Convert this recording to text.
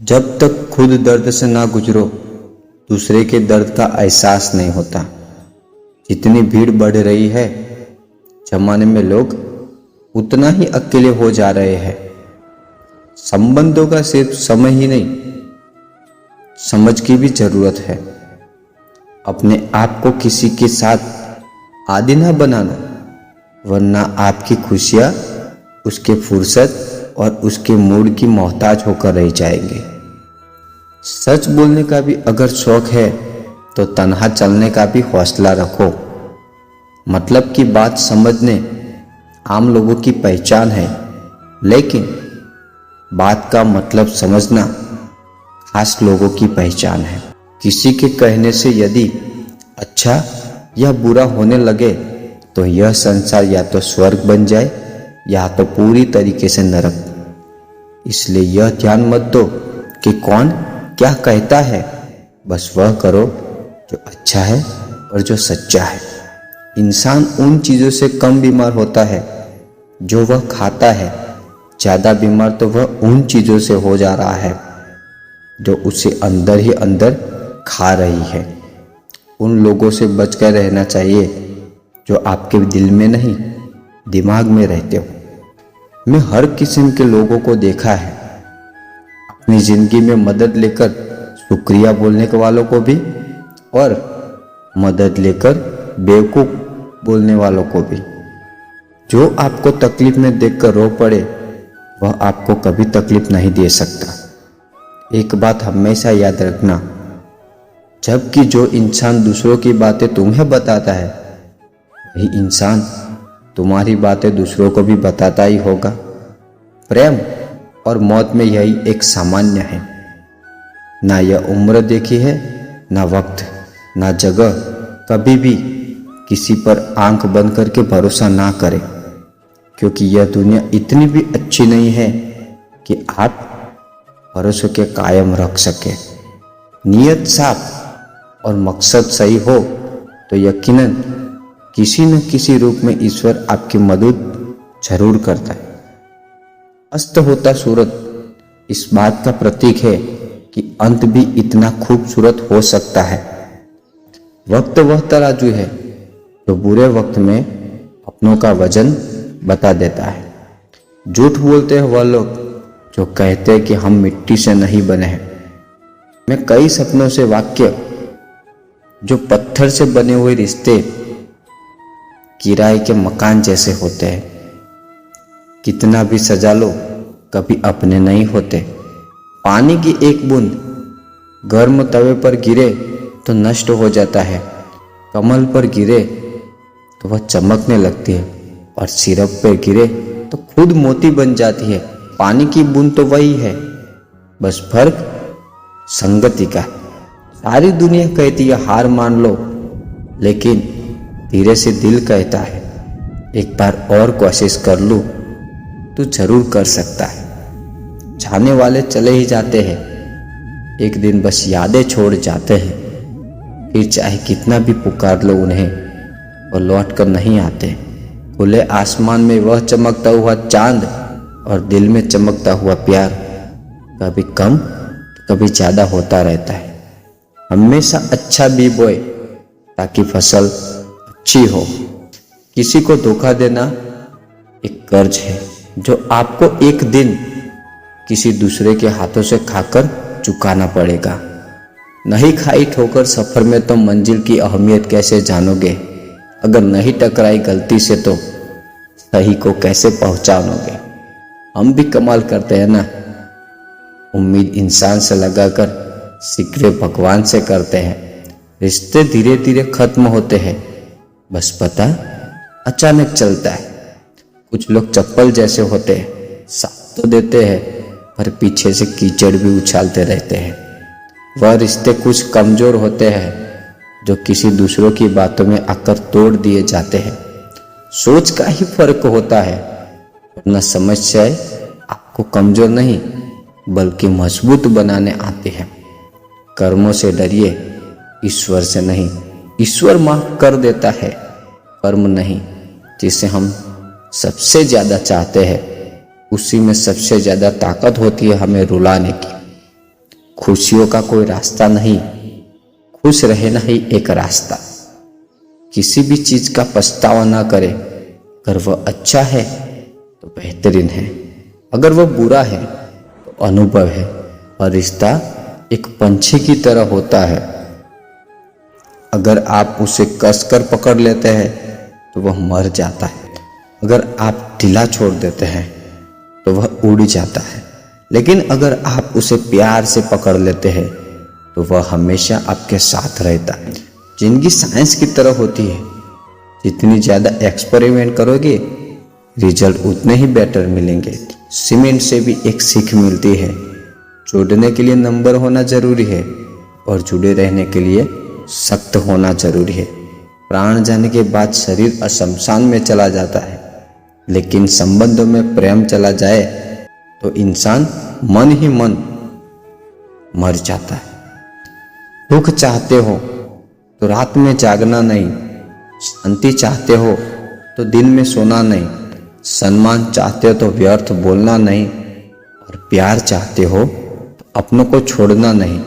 जब तक खुद दर्द से ना गुजरो दूसरे के दर्द का एहसास नहीं होता। जितनी भीड़ बढ़ रही है जमाने में लोग उतना ही अकेले हो जा रहे हैं। संबंधों का सिर्फ समय ही नहीं, समझ की भी जरूरत है। अपने आप को किसी के साथ आदी ना बनाना, वरना आपकी खुशियां उसके फुर्सत और उसके मूड की मोहताज होकर रह जाएंगे। सच बोलने का भी अगर शौक है तो तन्हा चलने का भी हौसला रखो। मतलब की बात समझने आम लोगों की पहचान है, लेकिन बात का मतलब समझना खास लोगों की पहचान है। किसी के कहने से यदि अच्छा या बुरा होने लगे तो यह संसार या तो स्वर्ग बन जाए या तो पूरी तरीके से नरक। इसलिए यह ध्यान मत दो कि कौन क्या कहता है, बस वह करो जो अच्छा है और जो सच्चा है। इंसान उन चीज़ों से कम बीमार होता है जो वह खाता है, ज़्यादा बीमार तो वह उन चीज़ों से हो जा रहा है जो उसे अंदर ही अंदर खा रही है। उन लोगों से बचकर रहना चाहिए जो आपके दिल में नहीं दिमाग में रहते हो। मैं हर किस्म के लोगों को देखा है, अपनी जिंदगी में मदद लेकर शुक्रिया बोलने के वालों को भी और मदद लेकर बेवकूफ़ बोलने वालों को भी। जो आपको तकलीफ में देखकर रो पड़े वह आपको कभी तकलीफ नहीं दे सकता। एक बात हमेशा याद रखना, जबकि जो इंसान दूसरों की बातें तुम्हें बताता है वही इंसान तुम्हारी बातें दूसरों को भी बताता ही होगा। प्रेम और मौत में यही एक सामान्य है। ना यह उम्र देखी है, ना वक्त, ना जगह। कभी भी किसी पर आंख बंद करके भरोसा ना करें, क्योंकि यह दुनिया इतनी भी अच्छी नहीं है कि आप भरोसे के कायम रख सके। नीयत साफ और मकसद सही हो तो यकीनन किसी न किसी रूप में ईश्वर आपकी मदद जरूर करता है। अस्त होता सूरज इस बात का प्रतीक है कि अंत भी इतना खूबसूरत हो सकता है। वक्त वह तराजू है जो बुरे वक्त में अपनों का वजन बता देता है। झूठ बोलते हैं वह लोग जो कहते हैं कि हम मिट्टी से नहीं बने हैं। मैं कई सपनों से वाक्य जो पत्थर से बने हुए रिश्ते किराए के मकान जैसे होते हैं। कितना भी सजा लो कभी अपने नहीं होते। पानी की एक बूंद गर्म तवे पर गिरे तो नष्ट हो जाता है, कमल पर गिरे तो वह चमकने लगती है और सिरप पर गिरे तो खुद मोती बन जाती है। पानी की बूंद तो वही है, बस फर्क संगति का। सारी दुनिया कहती है हार मान लो, लेकिन धीरे से दिल कहता है एक बार और कोशिश कर लूं तो जरूर कर सकता है। जाने वाले चले ही जाते हैं, एक दिन बस यादें छोड़ जाते हैं। फिर चाहे कितना भी पुकार लो उन्हें, वो लौट कर नहीं आते। खुले आसमान में वह चमकता हुआ चांद और दिल में चमकता हुआ प्यार कभी कम कभी ज्यादा होता रहता है। हमेशा अच्छा बी बोए ताकि फसल अच्छी हो। किसी को धोखा देना एक कर्ज है जो आपको एक दिन किसी दूसरे के हाथों से खाकर चुकाना पड़ेगा। नहीं खाई ठोकर सफर में तो मंजिल की अहमियत कैसे जानोगे? अगर नहीं टकराई गलती से तो सही को कैसे पहचानोगे? हम भी कमाल करते हैं ना, उम्मीद इंसान से लगाकर सिकरे भगवान से करते हैं। रिश्ते धीरे धीरे खत्म होते हैं, बस पता अचानक चलता है। कुछ लोग चप्पल जैसे होते हैं, साथ तो देते हैं पर पीछे से कीचड़ भी उछालते रहते हैं। वह रिश्ते कुछ कमजोर होते हैं जो किसी दूसरों की बातों में आकर तोड़ दिए जाते हैं। सोच का ही फर्क होता है, वरना समस्याएं आपको कमजोर नहीं बल्कि मजबूत बनाने आते हैं। कर्मों से डरिए, ईश्वर से नहीं। ईश्वर माफ कर देता है, कर्म नहीं। जिसे हम सबसे ज्यादा चाहते हैं उसी में सबसे ज्यादा ताकत होती है हमें रुलाने की। खुशियों का कोई रास्ता नहीं, खुश रहना ही एक रास्ता। किसी भी चीज का पछतावा ना करे। अगर वह अच्छा है तो बेहतरीन है, अगर वह बुरा है तो अनुभव है। और रिश्ता एक पंछी की तरह होता है, अगर आप उसे कसकर पकड़ लेते हैं तो वह मर जाता है, अगर आप ढीला छोड़ देते हैं तो वह उड़ जाता है, लेकिन अगर आप उसे प्यार से पकड़ लेते हैं तो वह हमेशा आपके साथ रहता है। जिंदगी साइंस की तरह होती है, जितनी ज़्यादा एक्सपेरिमेंट करोगे रिजल्ट उतने ही बेटर मिलेंगे। सीमेंट से भी एक सीख मिलती है, जोड़ने के लिए नंबर होना जरूरी है और जुड़े रहने के लिए सख्त होना जरूरी है। प्राण जाने के बाद शरीर अशमशान में चला जाता है, लेकिन संबंधों में प्रेम चला जाए तो इंसान मन ही मन मर जाता है। दुख चाहते हो तो रात में जागना नहीं, शांति चाहते हो तो दिन में सोना नहीं, सम्मान चाहते हो तो व्यर्थ बोलना नहीं, और प्यार चाहते हो तो अपनों को छोड़ना नहीं।